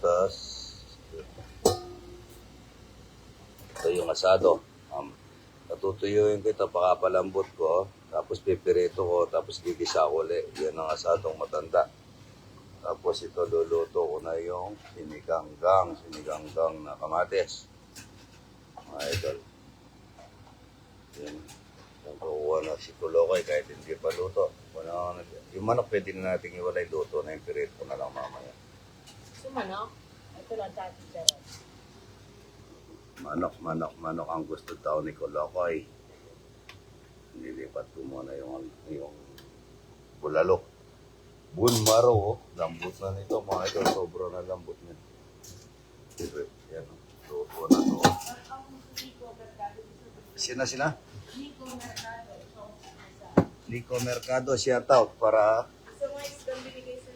tas ito yung asado. Patutuyuin ko ito, pakapalambot ko, tapos pipirito ko, tapos gigisa ko ulit. Yan ang asadong matanda. Tapos ito luluto ko na yung siniganggang na kamatis. Mga idol. Yan. Yung kukuha na si Tulokoy kahit hindi pa luto. Yung manok pwede na natin iwalay luto na yung pirito na lang mamaya. So, manok? Ito lang sa atin, sir. Manok ang gusto daw ni Tulokoy. Nilipat ko muna yung bulalo. Bunmaro, oh. Lambot na nito mga ito. Sobra na lambot niya. Yan, luto na to. Sina? Nico Mercado, shout out para...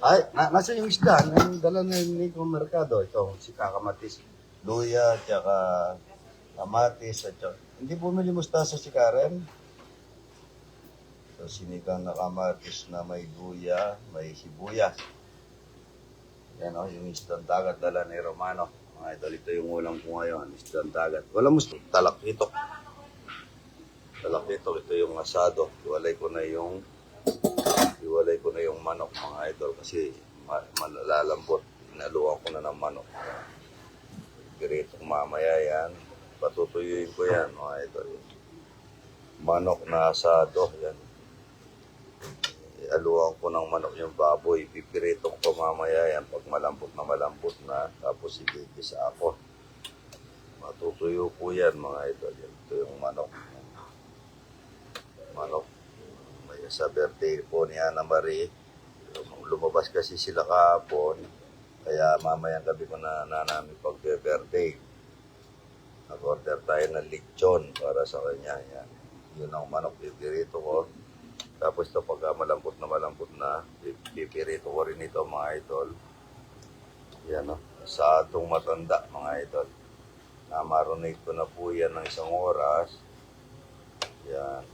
Ay, nasa yung isda. Yung dala na yung Nico Mercado. Ito, si Kakamatis. Luya, tsaka kamatis. Tsaka... Hindi bumili mustasa si Karen. So, sinigang na kamatis na may luya, may sibuyas. Yan o, yung isdang dagat dala ni Romano. Mga idol, ito yung ulam ko ngayon, isdang dagat. Wala mo talakito. Talakito, ito yung asado. Iwalay ko na yung manok, mga idol, kasi malalambot. Inaluan ko na ng manok. Piritong mamaya yan. Patutuyuin ko yan, mga idol. Manok na asado, yan. Ialuan ko ng manok yung baboy. Pipirito ko pa mamaya yan pag malambot na. Tapos igigisa ako. Matutuyo po yan, mga idol. Ito yung manok. May sa birthday po ni Ana Marie. Lumabas kasi sila kahapon. Kaya mamayang gabi ko na namin pag-birthday. Nag-order tayo ng lechon para sa kanya. Yan. Yun ang manok, pipirito ko. Tapos ito pagka malambot na, pipirito ko rin ito, mga idol. Yan o, asadong matanda, mga idol. Na-marinate ko na po yan ng 1 oras. Yan.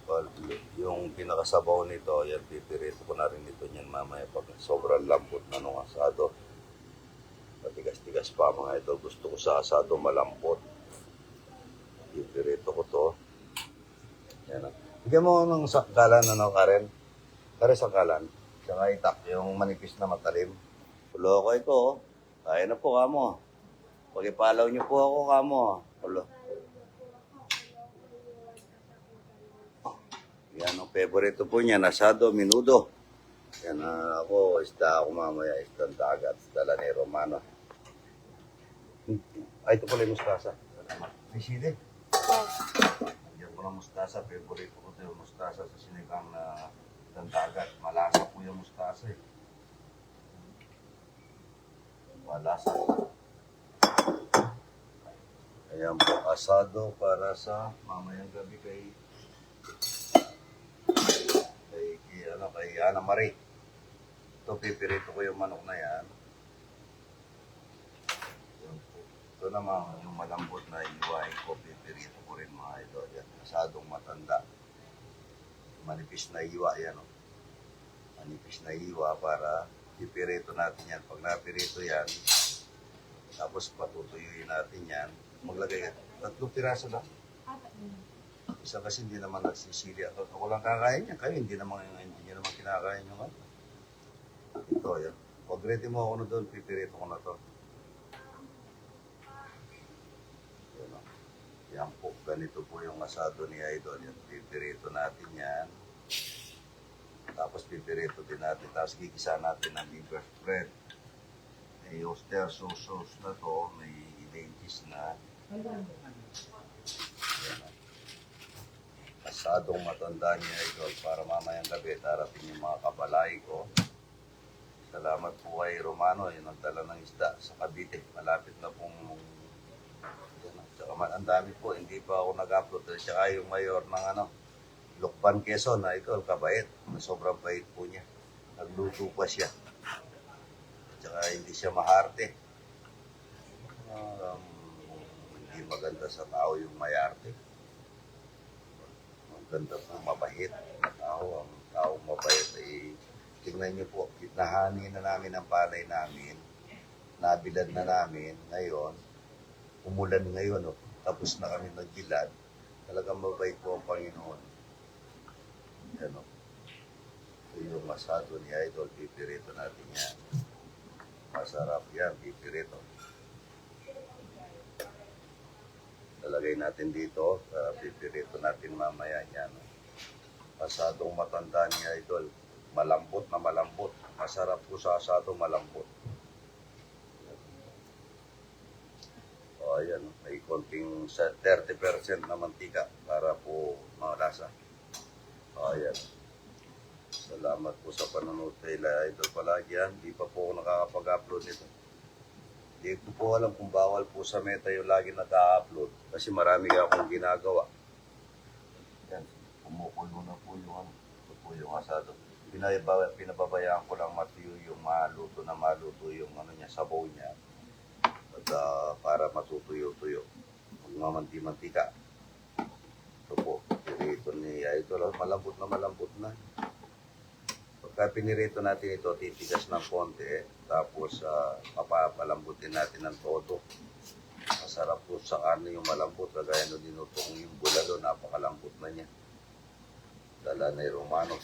Well, yung pinakasabaw nito, yan, pipirito ko na rin ito niyan mamaya pag sobrang lambot na nung asado. Patigas-tigas pa, mga idol. Gusto ko sa asado malambot. Pipirito ko to. Yan o. Bigyan mo ng sangkalan, Karen? Kare sangkalan. Saka itak, yung manipis na matalim. Pulo ko ito, oh. Kaya na po, kamo. Pag-ipalaw niyo po ako, kamo. Pulo. Yan ang favorite po niya, asado, minudo. Yan ako, isda ako mamaya, isdang dagat. Dala ni Romano. Ay, ito pala yung mustasa. May sili. Yan po ng mustasa, favorite ko ito yung mustasa sa sinigang na isdang dagat. Malasa po yung mustasa eh. Malasa. Ayan po, asado para sa mamayang gabi kay Ana Marie. Ito, pipirito ko yung manok na yan. Ito naman, yung malambot na iwain ko, pipirito ko rin, mga idol. Yan, asadong matanda. Manipis na iwa yan. Oh. Manipis na iwa para pipirito natin yan. Pag napirito yan, tapos patutuyuin natin yan. Maglagay ka. 3 piraso lang. Isa kasi hindi naman nagsisili. Ako lang kakain yan. Kayo hindi naman kinakain nyo nga. Ito, yan. Pag ready mo ako na doon, pipirito ko na to. Yan o. Yan po. Ganito po yung asado ni Idol. Yan. Pipirito natin yan. Tapos pipirito din natin. Tapos gigisa natin ng liver spread. May oyster sauce na to. May lettuce na. Yan o. Asadong matanda niya, Idol, para mamayang gabi darating yung mga kabalay ko. Salamat po kay Romano, yun ang dala ng isda sa Cavite. Malapit na pong tsaka ang dami po, hindi pa ako nag-upload. Tsaka yung mayor ng Lucban, Quezon, na Idol, kabait. Sobrang bait po niya. Nagluto pa siya. Tsaka hindi siya maharte. Hindi maganda sa tao yung mayarte. Ganda po, mabait na tao. Ang taong mabait ay tingnan niyo po, nahani na namin ang palay namin, nabilad na namin, ngayon, umulan ngayon, oh. Tapos na kami nagbilad, talagang mabait po ang Panginoon. Yan, oh. Ito yung masado ni Idol, pipirito natin yan. Masarap yan, pipirito. Lalagay natin dito, pipirito natin mamaya yan. Asadong matanda ni Idol. Malambot na malambot. Masarap po sa asadong malambot. O, ayan. May konting 30% na mantika para po malasa. O, ayan. Salamat po sa panonood kay Idol palagi yan. Hindi pa po ako nakakapag-upload nito. Hindi ko po alam kung bawal po sa Meta yung lagi nag-upload. Kasi marami akong ginagawa. Yan. Kumukulo na po yung ano. Ito po yung asado. Pinababayaan ko lang matuyo yung maluto yung ano niya, sabaw niya. At para matutuyo-tuyo. Magmamanti-mantika. Ito po. Pirito ni Idol. Malambot na. Pagka pinirito natin ito, titigas ng konti. Tapos, mapapalambutin natin ng todo. Masarap po sa karne yung malambot. Kagaya nung dinutong yung bulalo, napakalambot na niya. Dala na yung Romano.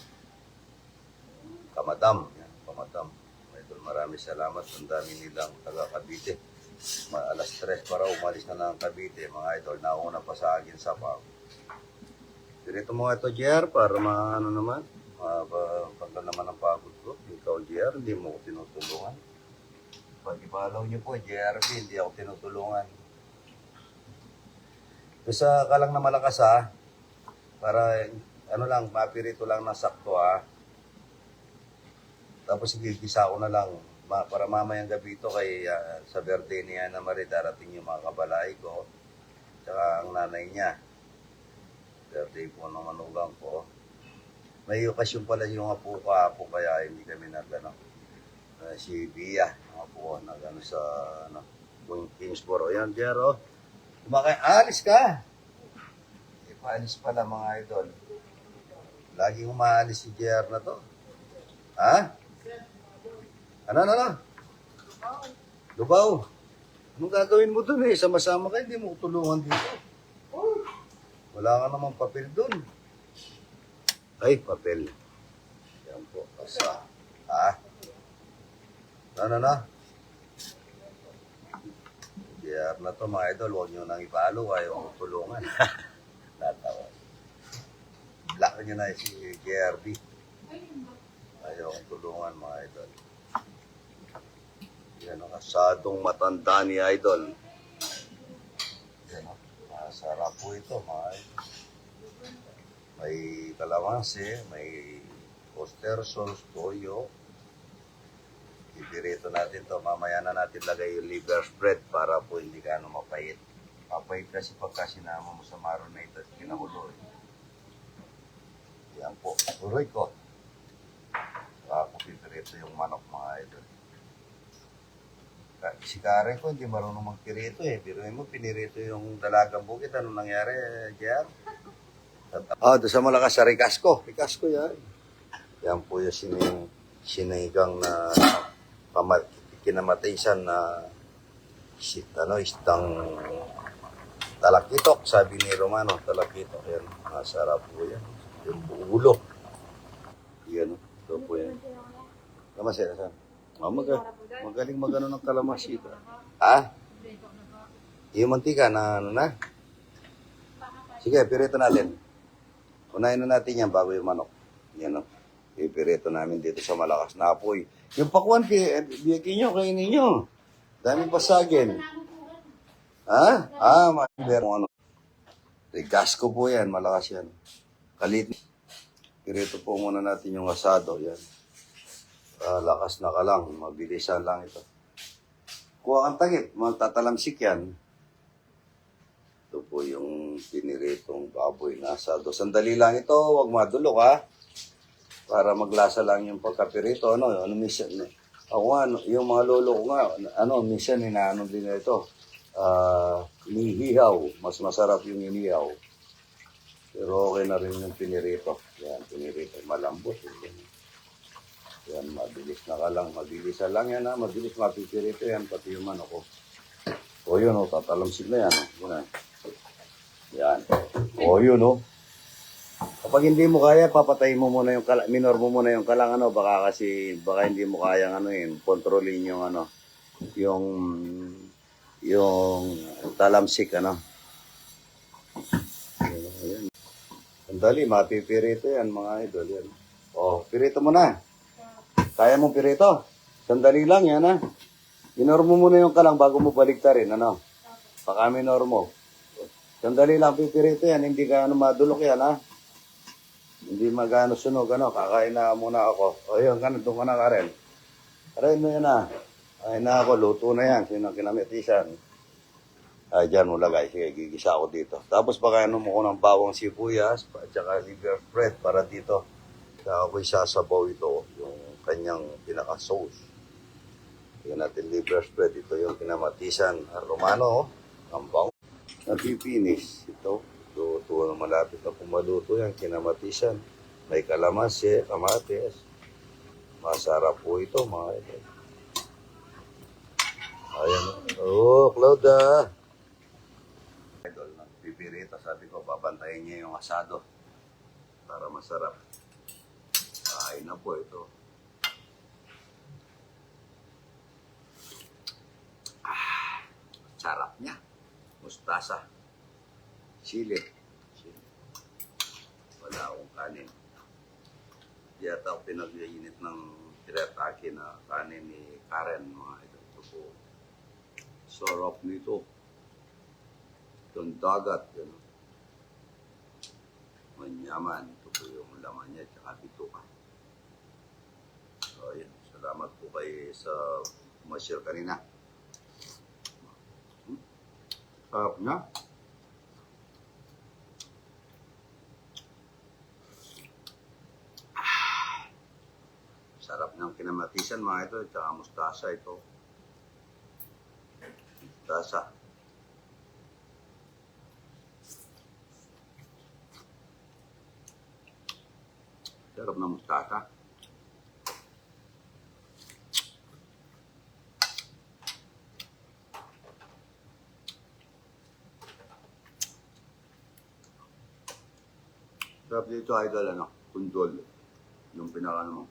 Kamadam. Yan, Kamadam. Idol, maraming salamat. Ang dami nilang taga Cavite. Alas 3 para umalis na ng Cavite. Mga idol, nauna pa sa akin sa pag. Pinito mo ito, JR, para maano naman. Pagka naman ang pagod ko. Ikaw, JR, hindi mo ko tinutulungan. Pag ipalaw niyo po, JRB, hindi ako tinutulungan. Basta ka lang na malakas, ha. Para, ano lang, mapirito lang na sakto, ha. Tapos igigisa ko na lang para mamayang gabi ito kay sa birthday ni Ana Marie darating yung mga kabalay ko tsaka ang nanay niya. Birthday po ng manugang ko. May okasyon pala yung apo ko kaya hindi kami nagano. Si Bia, ang apo ko nagano sa Kingsborough. Yan, Jero. Alis ka! Paalis pala mga idol. Laging umaalis si JR na to. Ha? Ano? Lubaw. Anong gagawin mo dun eh? Sama-sama ka, hindi mo tulungan dito. Wala ka namang papel dun. Ay, papel. Yan po. Asa. Ha? Ano? JR na to mga idol. Huwag nyo nang ipalo. Ayaw mo tulungan. Tatawa. Block nyo na si JRB. Ayaw kong tulungan mga idol. Yan ang asadong matanda ni Idol. Yan o. Masarap po ito mga idol. May kalamansi, may oyster sauce, toyo. Ipirito natin to. Mamaya na natin lagay yung liver spread para po hindi ka mapait. Mapait kasi pagka sinama mo sa marinade at kinakuloy. Yan po. Uroy ko. Ako pipirito yung manok mga idol. Si Karen ko hindi marunong magpirito eh. Pero mo pinirito yung dalagang bukid. Anong nangyari, JR? Doon sa malakas sa Ricasco. Ricasco yan. Yan po yung sinigang na kinamatisan na isdang talakitok. Sabi ni Romano, talakitok. Yan. Masarap po yan. Yung ulo. Yan. Ito po yan. Kalamansi, saan? Magaling magano ng kalamansi. Ha? Yung mantika na ano na? Sige, pirito natin. Unahin na natin yan bago yung manok. Yan o. Ipirito namin dito sa malakas na apoy. Yung pakwan, biyaki nyo, kainin nyo. Dami pasagin. Ha? Ano. Rigasco po yan, malakas yan. Kalit. Pirito po muna natin yung asado. Yan. Lakas na ka lang. Mabilisan lang ito. Kuha kang takip. Magtatalamsik yan. Ito po yung piniritong baboy na asado. Sandali lang ito. Huwag madulok ha. Para maglasa lang yung pagkapirito. Ano minsan. Ako yung mga lolo ko nga. Minsan inaano din na ito. Inihihaw. Mas masarap yung inihaw. Pero okay na rin yung pinirito. Yan, pinirito. Malambot. Yan, mabilis na ka lang. Mabilis na lang yan ha. Mabilis mapipirito yan. Pati yung manok ko. O yun o, tatalamsig na yan. O. Yan. O yun o. Kapag hindi mo kaya, papatayin mo muna yung kalang. Minor mo muna yung kalang ano. Baka kasi, baka hindi mo kaya ano yun. Kontrolin yung ano. Yung talamsik ano. Ayan. Sandali, mapipirito yan mga idol. Yan. O, pirito mo na. Kaya mong pirito. Sandali lang yan ha. Minor mo muna yung kalang bago mo baligtarin, ano? Baka minor mo. Sandali lang pipirito yan, hindi ka ano madulok yan, ha? Hindi magano sunog, ano? Kakain na muna ako. O yun, doon ka na Karen. Karen mo yan, ha? Kain na ako, luto na yan. Sino kinamitisan? Ay, dyan mo lagay. Sige, gigisa ako dito. Tapos baka ano mo ko ng bawang sibuyas, at saka liver bread para dito. Kaya ako'y sasabaw ito, yung kanyang pinaka-sauce. Yan natin liver spread. Ito yung kinamatisan. Romano, kampang. Napipinis. Ito. Luto na malapit na pumaluto yan. Kinamatisan. May kalamansi, kamatis. Masarap po ito mga ito. Ayan. Oh, Claudia. Idol, nagpipirita. Sabi ko, babantayin niya yung asado. Para masarap. Kain na po ito. Sarap niya. Mustasa. Chili. Wala akong kanin. Di ata ako pinag-iinit ng tirataki na kanin ni Karen. Mga ito po. Sarap nito. Itong dagat. Yan. Manyaman. Ito po yung laman niya. Tsaka dito ka. So, yan. Salamat po kayo sa ma-share kanina. Sarap na. Sarap ng kinamatisan mga ito. Tsaka mustasa ito. Mustasa. Sarap ng mustasa. Sarap dito idol, ano, kundol. Yung pinaka, ano,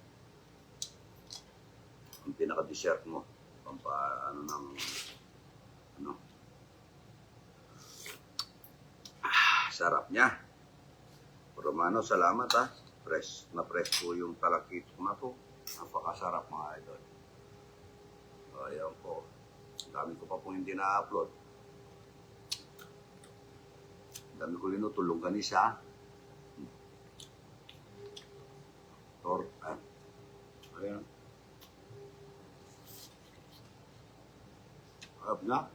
yung pinaka-dessert mo. Pampa, ano, ng, ano. Sarap niya. Romano, salamat ha. Fresh na fresh po yung talakitok na to. Napakasarap mga idol. Ayan po. Dami ko pa pong hindi na-upload. Dami ko linutulong ganisa. Ayan. Harap na.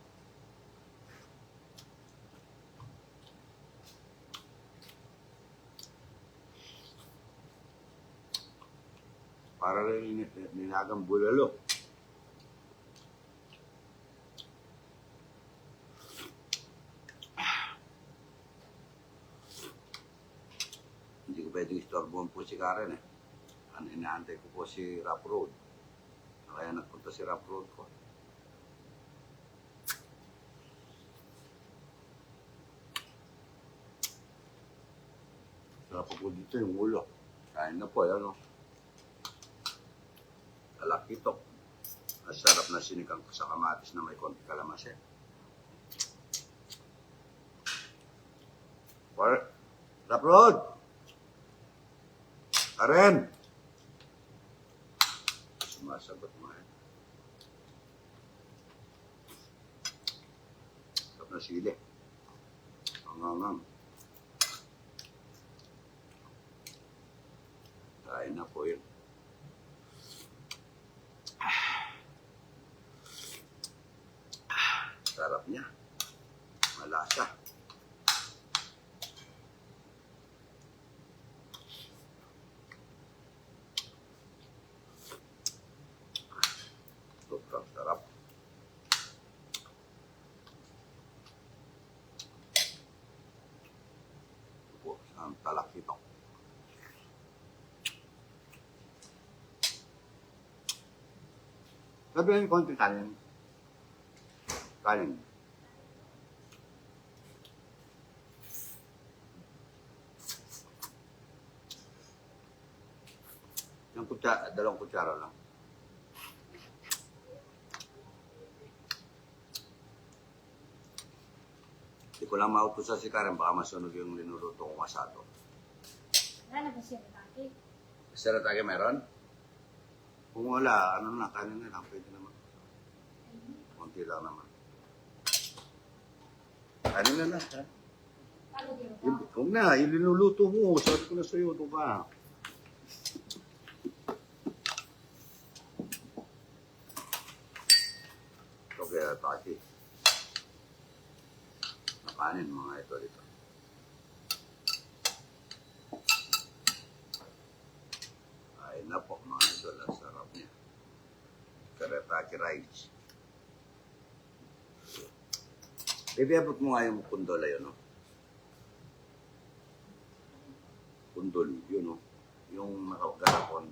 Para rin ninagang bulalo. Hindi ko pwedeng istorbohan po si Karen eh. Inaantay ko po si Rough Road. Kaya nagpunta si Rough Road ko. Sarap po dito yung ulo. Kain na po, yan o. Talakitok. Masarap na sinigang ko sa kamatis na may konti kalamansi. Rough Road! Karen! Sumasagot mo eh. Sarap na sili. Ang kain na po yun. Sarap niya. Malasa. Sobrang sarap. Po, ang talakitok. Sabihin yung konti kanin. Kanin. Yung kutsara, 2 kutsara lang. Hindi ko lang mautusan si Karen, baka masunog yung linuluto kong asado. Wala na ba siya natake? Saratake meron? Kung wala, ano na, kanin na lang, pwede naman. Konti lang naman. Kanin na lang, ha? Paano di ba? Huwag na, ilinuluto mo. Sabi ko na sa'yo, ito ba? Ito kaya taki. Nakanin mga ito dito. Ay na po mga idol, ang sarap niya. Karataki rice. Baby, abot mo nga yung kundol ayun, no? Kundol, yun, no? Yung nakagarapon.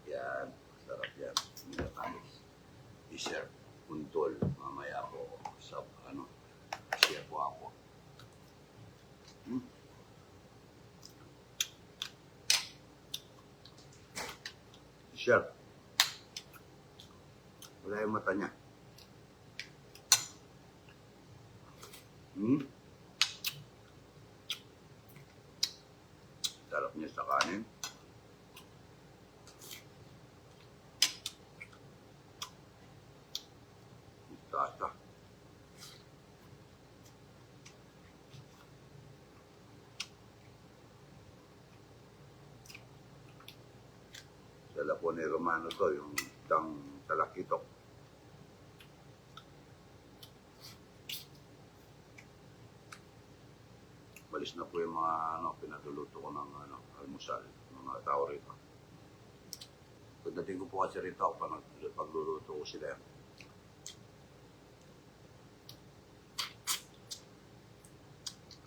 Yan, sarap yan. Minatamis. I-share. Kundol. Mamaya po sa, share po ako. Share. Wala yung mata niya. Sarap niya sa kanin. Tata. Sa Lapone Romano to, yung tang talakitok. Balis na po yung mga pinatuluto ko ng almusal, mga tao rito. Pagdating ko po kasi rito, pagluluto ko sila.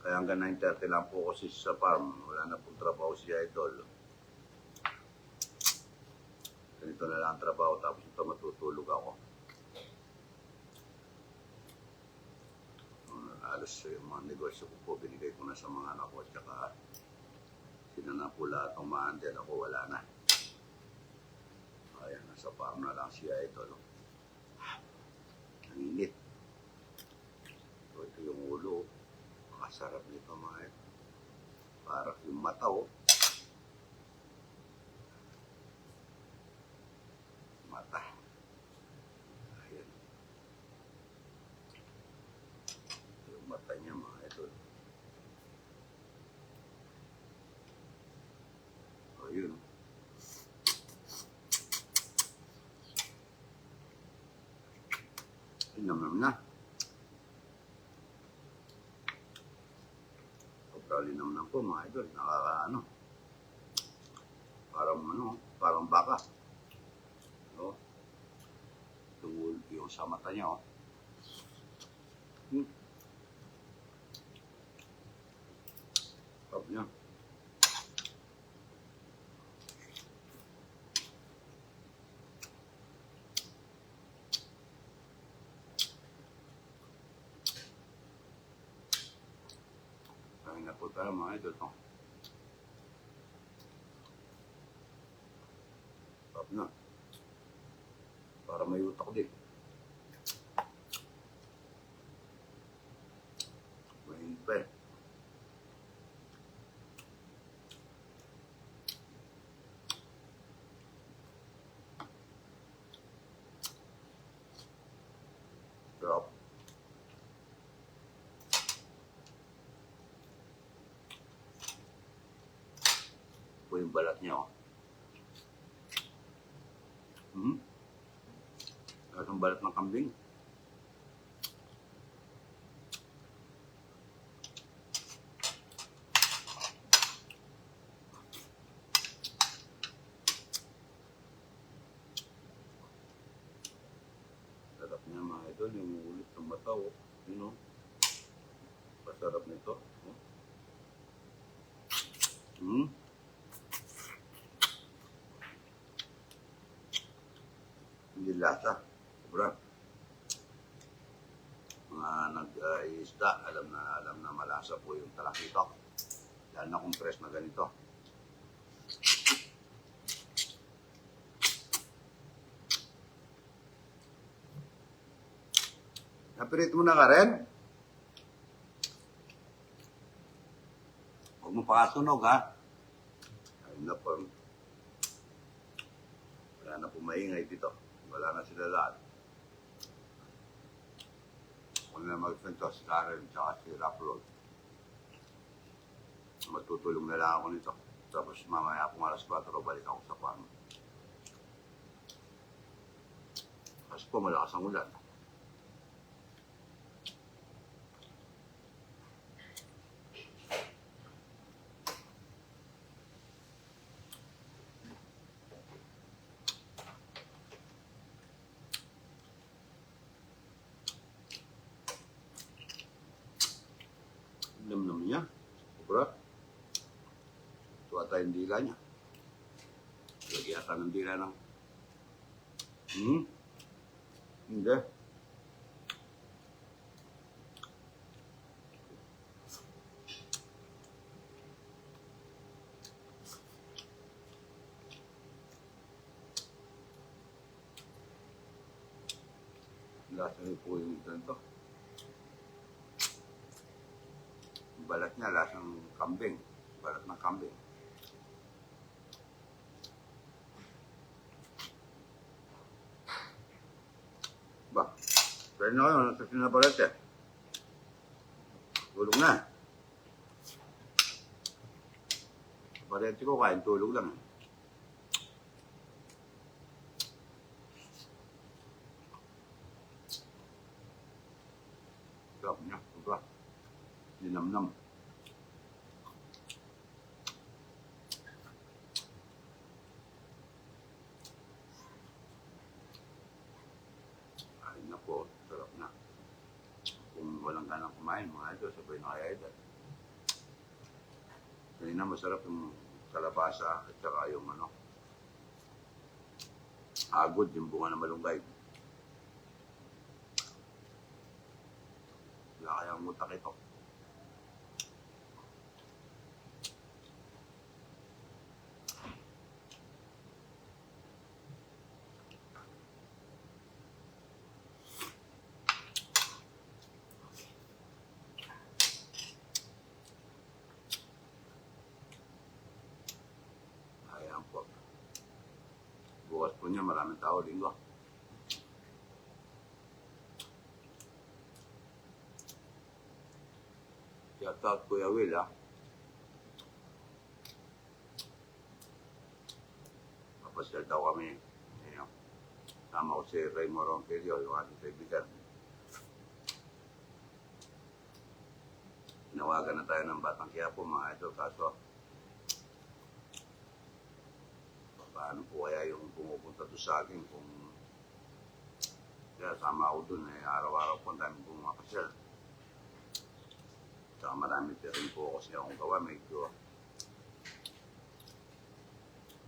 Kaya hanggang 9:30 lang po kasi sa farm. Wala na pong trabaho si Idol. Ganito na lang ang trabaho, tapos ito matutulog ako. Halos yung mga negosyo ko po, binigay ko na sa mga anak ko, at saka sila na po lahat ng mahandel, ako wala na. Ayan, nasa farm na lang siya ito. Ang init. So, ito yung ulo. Makasarap nito mga ito. Para yung mata, mata. Ayan. Yung mata niya mga ito. O, yun. Inam na. Pagkalinam po mga idol, nakakaano. Parang baka. No? Yung sa mata niya, Sarap niya. Kain na po tayo mga idol. Sarap na. Para may utak din. May pa. Sarap. Po yung balat niya, Ang balat ng kambing. Sarap niya mga idol, yung ulit ng mata, Pasarap nito, Hindi lasa. Sobra. Mga nag-iisda, alam na malasa po yung talakitok. Lalo na kung fresh na ganito. Napirit mo na ka rin? Huwag mo pakasunog, ha? Ayun na po. Wala na po maingay dito. Wala na sila lahat. Huwag na magpento si Karen at si Rapload. Matutulong na lang ako nito. Tapos mamaya kung alas 4 balik ako sa farm. Kasi po malakas ang ulan. Nam niya. Sobra. Tuwa tayong dila niya. Lagi ata ng dila ng... Hindi. Lasa niyo po yung ganito. Balat niya, lasang kambing. Balat ng kambing. Ba, pwede na kayo, nasa sinabalat eh. Tulog na. Balete ko, kain tulog lang. Sarap niya, sobra. Dinamnam. Ayun na po, sarap na. Kung walang ganang kumain, mga ito, sabay na kaya ito. Kanina masarap yung kalabasa at saka yung agod, yung bunga na malunggay. Wala kayang mutak ito. Ayan po. Bukas po niya, maraming tao linggo. Shout out Kuya Will, ha? Papasyal daw kami. Ayan. Tama ko si Ray Moronquillo, yung ating kaibigan. Tinawagan na tayo ng Batang Quiapo, mga ito, kaso paano po kaya yung pumupunta doon sa akin kung kaya sama ako doon eh, araw-araw po ang dami pumapasyal. Saka marami rin po kasi akong gawa, medyo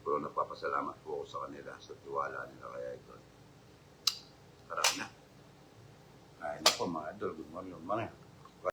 pero nagpapasalamat po ako sa kanila sa tiwala nila kaya ito. Karami na. Kain na po mga idol, good morning.